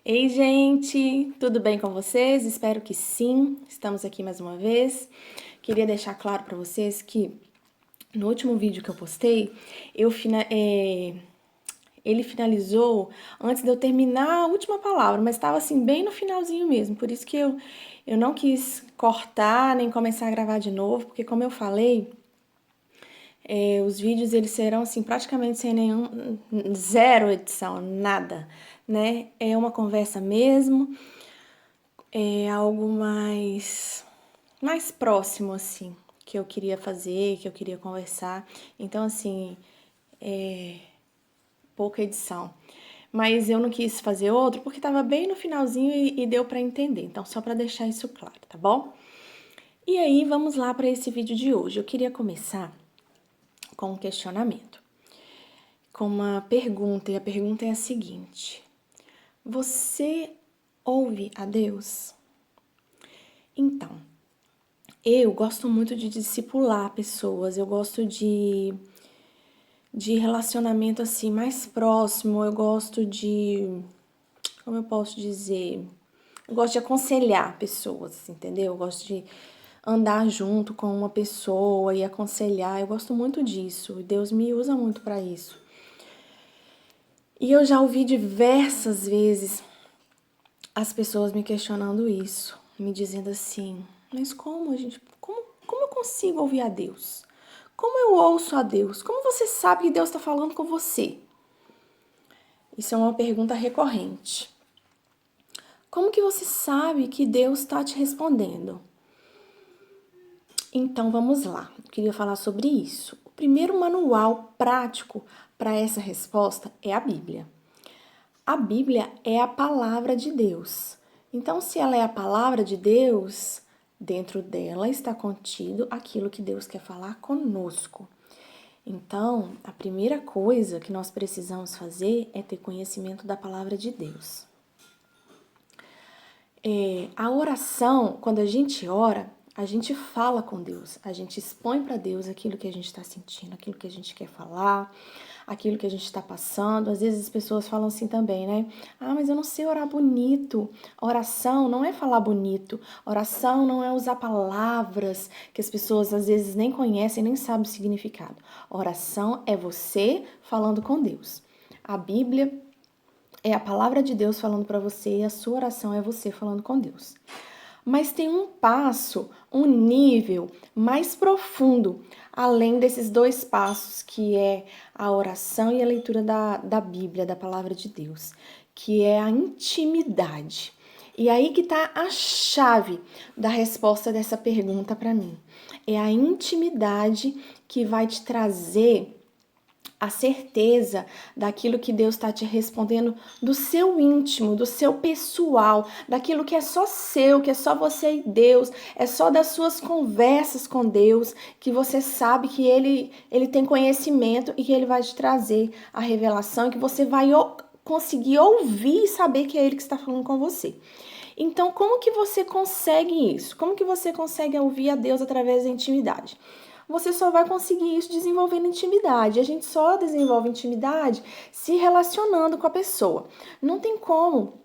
Ei, gente, tudo bem com vocês? Espero que sim. Estamos aqui mais uma vez. Queria deixar claro para vocês que no último vídeo que eu postei, ele finalizou antes de eu terminar a última palavra, mas estava assim bem no finalzinho mesmo. Por isso que eu não quis cortar nem começar a gravar de novo, porque como eu falei, os vídeos eles serão assim praticamente sem nenhum zero edição, nada, né? É uma conversa mesmo, é algo mais próximo assim que eu queria fazer, que eu queria conversar. Então assim, pouca edição. Mas eu não quis fazer outro porque estava bem no finalzinho e deu para entender. Então só para deixar isso claro, tá bom? E aí vamos lá para esse vídeo de hoje. Eu queria começar com um questionamento, com uma pergunta, e a pergunta é a seguinte: você ouve a Deus? Então, eu gosto muito de discipular pessoas, eu gosto de relacionamento assim mais próximo, eu gosto como eu posso dizer? Eu gosto de aconselhar pessoas, entendeu? Eu gosto de andar junto com uma pessoa e aconselhar, eu gosto muito disso, e Deus me usa muito para isso. E eu já ouvi diversas vezes as pessoas me questionando isso, me dizendo assim: mas como eu consigo ouvir a Deus? Como eu ouço a Deus? Como você sabe que Deus está falando com você? Isso é uma pergunta recorrente. Como que você sabe que Deus está te respondendo? Então vamos lá, eu queria falar sobre isso. O primeiro manual prático para essa resposta é a Bíblia. A Bíblia é a palavra de Deus. Então, se ela é a palavra de Deus, dentro dela está contido aquilo que Deus quer falar conosco. Então, a primeira coisa que nós precisamos fazer é ter conhecimento da palavra de Deus. A oração, quando a gente ora, a gente fala com Deus, a gente expõe para Deus aquilo que a gente está sentindo, aquilo que a gente quer falar, aquilo que a gente está passando. Às vezes as pessoas falam assim também, né? Ah, mas eu não sei orar bonito. Oração não é falar bonito. Oração não é usar palavras que as pessoas às vezes nem conhecem, nem sabem o significado. Oração é você falando com Deus. A Bíblia é a palavra de Deus falando para você e a sua oração é você falando com Deus. Mas tem um passo, um nível mais profundo, além desses dois passos, que é a oração e a leitura da Bíblia, da palavra de Deus, que é a intimidade. E aí que está a chave da resposta dessa pergunta para mim. É a intimidade que vai te trazer a certeza daquilo que Deus está te respondendo do seu íntimo, do seu pessoal, daquilo que é só seu, que é só você e Deus, é só das suas conversas com Deus, que você sabe que Ele tem conhecimento e que Ele vai te trazer a revelação, e que você vai conseguir ouvir e saber que é Ele que está falando com você. Então, como que você consegue isso? Como que você consegue ouvir a Deus através da intimidade? Você só vai conseguir isso desenvolvendo intimidade. A gente só desenvolve intimidade se relacionando com a pessoa. Não tem como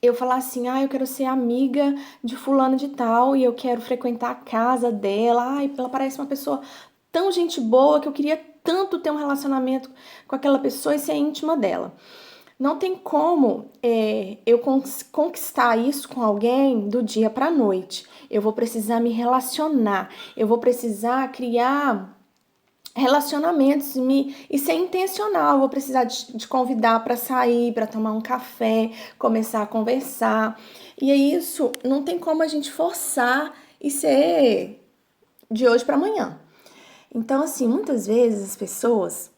eu falar assim: eu quero ser amiga de fulano de tal e eu quero frequentar a casa dela. Ela parece uma pessoa tão gente boa que eu queria tanto ter um relacionamento com aquela pessoa e ser íntima dela. Não tem como eu conquistar isso com alguém do dia para a noite. Eu vou precisar me relacionar, eu vou precisar criar relacionamentos e ser intencional. Eu vou precisar de convidar para sair, para tomar um café, começar a conversar. E é isso, não tem como a gente forçar e ser de hoje para amanhã. Então, assim, muitas vezes as pessoas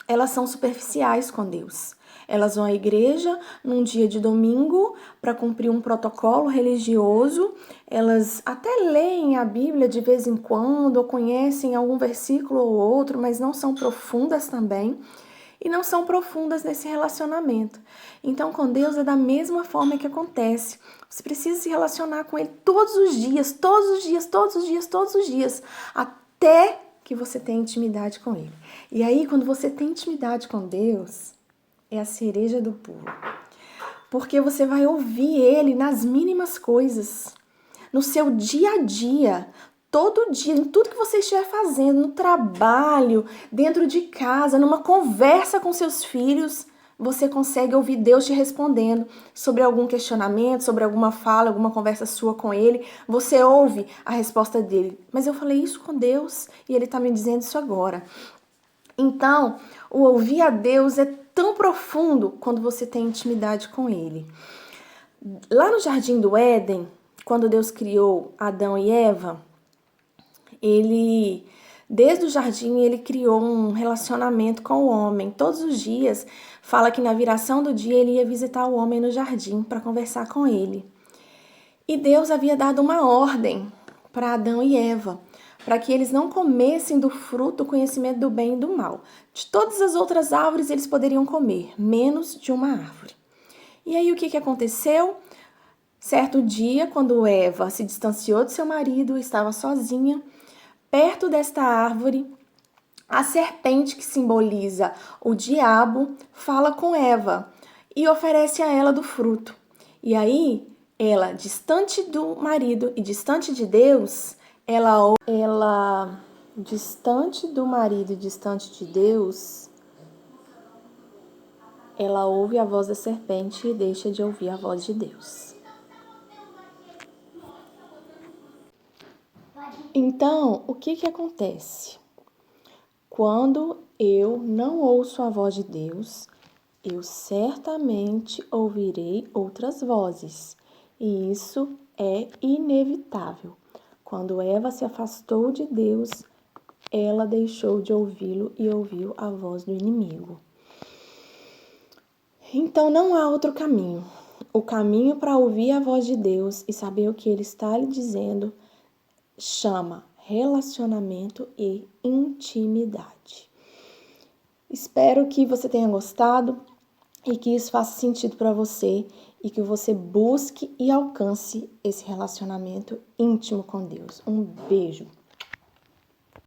elas são superficiais com Deus. Elas vão à igreja num dia de domingo para cumprir um protocolo religioso, elas até leem a Bíblia de vez em quando, ou conhecem algum versículo ou outro, mas não são profundas também, e não são profundas nesse relacionamento. Então, com Deus é da mesma forma que acontece. Você precisa se relacionar com Ele todos os dias, todos os dias, todos os dias, todos os dias, até que você tenha intimidade com Ele. E aí, quando você tem intimidade com Deus, é a cereja do bolo. porque você vai ouvir Ele nas mínimas coisas, no seu dia a dia, todo dia, em tudo que você estiver fazendo, no trabalho, dentro de casa, numa conversa com seus filhos, você consegue ouvir Deus te respondendo sobre algum questionamento, sobre alguma fala, alguma conversa sua com Ele. Você ouve a resposta dele. Mas eu falei isso com Deus e Ele está me dizendo isso agora. Então, o ouvir a Deus é tão profundo quando você tem intimidade com Ele. Lá no Jardim do Éden, quando Deus criou Adão e Eva, desde o jardim, ele criou um relacionamento com o homem. Todos os dias, fala que na viração do dia ele ia visitar o homem no jardim para conversar com ele. E Deus havia dado uma ordem para Adão e Eva, para que eles não comessem do fruto do conhecimento do bem e do mal. De todas as outras árvores eles poderiam comer, menos de uma árvore. E aí o que aconteceu? Certo dia, quando Eva se distanciou de seu marido, estava sozinha, perto desta árvore, a serpente, que simboliza o diabo, fala com Eva e oferece a ela do fruto. E aí, ela, distante do marido e distante de Deus, distante do marido e distante de Deus, ela ouve a voz da serpente e deixa de ouvir a voz de Deus. Então, o que acontece? Quando eu não ouço a voz de Deus, eu certamente ouvirei outras vozes. E isso é inevitável. Quando Eva se afastou de Deus, ela deixou de ouvi-lo e ouviu a voz do inimigo. Então não há outro caminho. O caminho para ouvir a voz de Deus e saber o que Ele está lhe dizendo chama relacionamento e intimidade. Espero que você tenha gostado e que isso faça sentido para você e que você busque e alcance esse relacionamento íntimo com Deus. Um beijo!